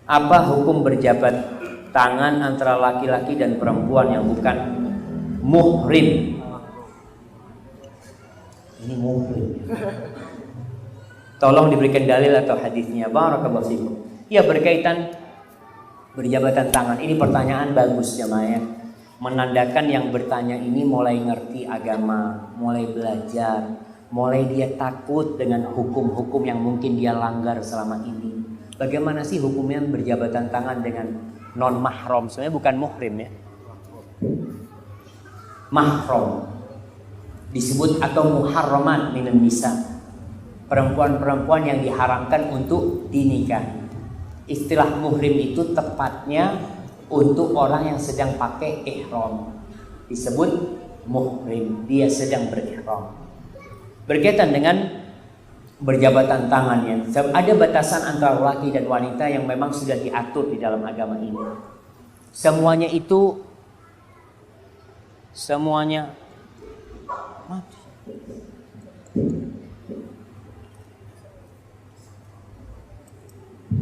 Apa hukum berjabat tangan antara laki-laki dan perempuan yang bukan muhrim? Ini muhrim. Tolong diberikan dalil atau hadisnya. Barakallahu fikum. Ya, berkaitan berjabatan tangan. Ini pertanyaan bagus jemaah ya. Menandakan yang bertanya ini mulai ngerti agama, mulai belajar, mulai dia takut dengan hukum-hukum yang mungkin dia langgar selama ini. Bagaimana sih hukumnya berjabatan tangan dengan non mahram? Sebenarnya bukan muhrim ya. Mahram disebut atau muharramat minan nisa. Perempuan-perempuan yang diharamkan untuk dinikahi. Istilah muhrim itu tepatnya untuk orang yang sedang pakai ihram. Disebut muhrim, dia sedang berihram. Berkaitan dengan berjabatan tangannya, ada batasan antara laki dan wanita yang memang sudah diatur di dalam agama ini. Semuanya itu mati.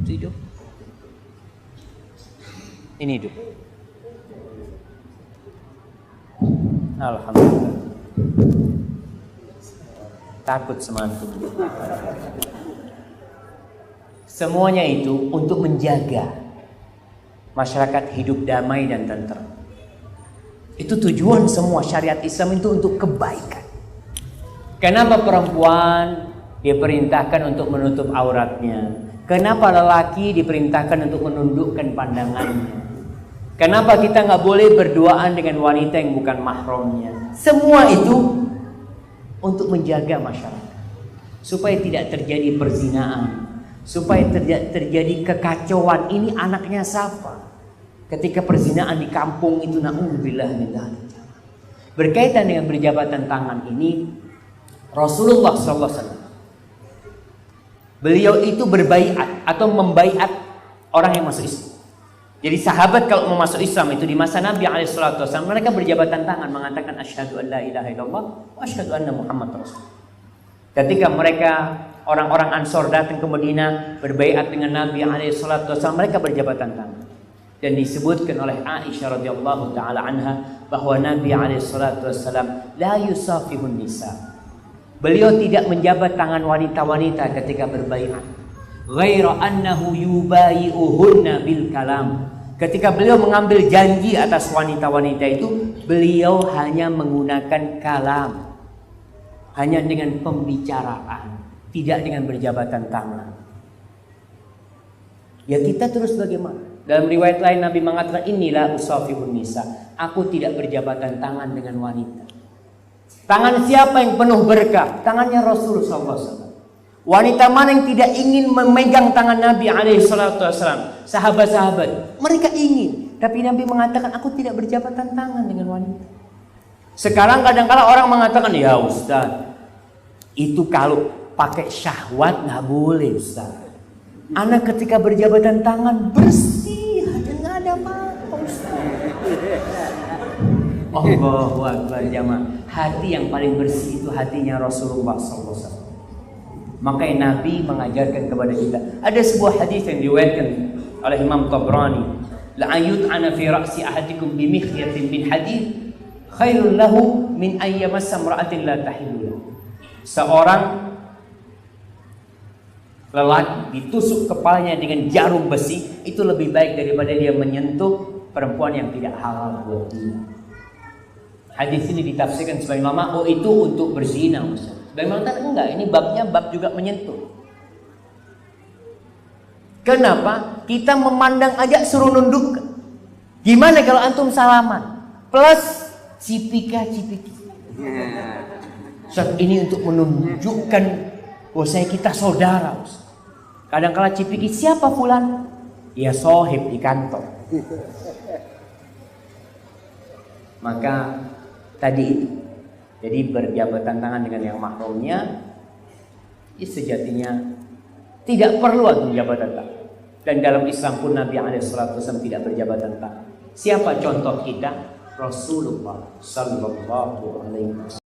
Hidup. Ini hidup. Alhamdulillah. Takut semangat. Semuanya itu untuk menjaga masyarakat hidup damai dan tentram. Itu tujuan semua syariat Islam itu untuk kebaikan. Kenapa perempuan diperintahkan untuk menutup auratnya? Kenapa lelaki diperintahkan untuk menundukkan pandangannya? Kenapa kita nggak boleh berduaan dengan wanita yang bukan mahramnya? Semua itu untuk menjaga masyarakat, supaya tidak terjadi perzinaan, supaya tidak terjadi kekacauan. Ini anaknya siapa? Ketika perzinaan di kampung itu, na'udzubillah min dzalik. Berkaitan dengan berjabatan tangan ini, Rasulullah SAW, beliau itu berbaiat atau membaiat orang yang masuk Islam. Jadi sahabat kalau mau masuk Islam itu di masa Nabi SAW, mereka berjabatan tangan mengatakan asyhadu an la ilaha illallah wa asyhadu anna Muhammad Rasulullah. Ketika mereka orang-orang Ansor datang ke Madinah berbaiat dengan Nabi SAW, mereka berjabatan tangan. Dan disebutkan oleh Aisyah radhiyallahu taala anha bahwa Nabi SAW la yusafihun nisa. Beliau tidak menjabat tangan wanita-wanita ketika berbaiat. Ghaira annahu yubayi'uhunna bil kalam. Ketika beliau mengambil janji atas wanita-wanita itu, beliau hanya menggunakan kalam. Hanya dengan pembicaraan, tidak dengan berjabatan tangan. Ya kita terus bagaimana? Dalam riwayat lain Nabi mengatakan inilah usafihun nisa. Aku tidak berjabatan tangan dengan wanita. Tangan siapa yang penuh berkah? Tangannya Rasulullah SAW. Wanita mana yang tidak ingin memegang tangan Nabi SAW? Sahabat-sahabat, mereka ingin. Tapi Nabi mengatakan aku tidak berjabatan tangan dengan wanita. Sekarang kadang-kala orang mengatakan, ya Ustaz, itu kalau pakai syahwat nggak boleh Ustaz. Anak ketika berjabatan tangan bersih, nggak ada apa-apa Ustaz. Allahu Akbar jamaah. Hati yang paling bersih itu hatinya Rasulullah SAW. Makanya Nabi mengajarkan kepada kita. Ada sebuah hadis yang diriwayatkan oleh Imam Tabrani, la ayut'ana fi ra'si ahadikum bi mikhyatin min hadid khairun lahu min an yamassa imra'atin la tahillu. Seorang lelaki ditusuk kepalanya dengan jarum besi itu lebih baik daripada dia menyentuh perempuan yang tidak halal buat dia. Hadis ini ditafsirkan sebagai ulama, oh itu untuk berzina Ustaz. Bagaimana? Enggak, ini babnya bab juga menyentuh. Kenapa? Kita memandang aja suruh nunduk. Gimana kalau antum salaman? Plus cipika-cipiki. Saat ini untuk menunjukkan bahwasanya kita saudara. Kadang-kala cipiki, siapa fulan? Ya sohib di kantor. Maka tadi itu. Jadi berjabatan tangan dengan yang mahramnya sejatinya tidak perlu untuk jabatan tangan. Dan dalam Islam pun Nabi SAW tidak berjabatan tangan. Siapa contoh kita? Rasulullah sallallahu alaihi wasallam.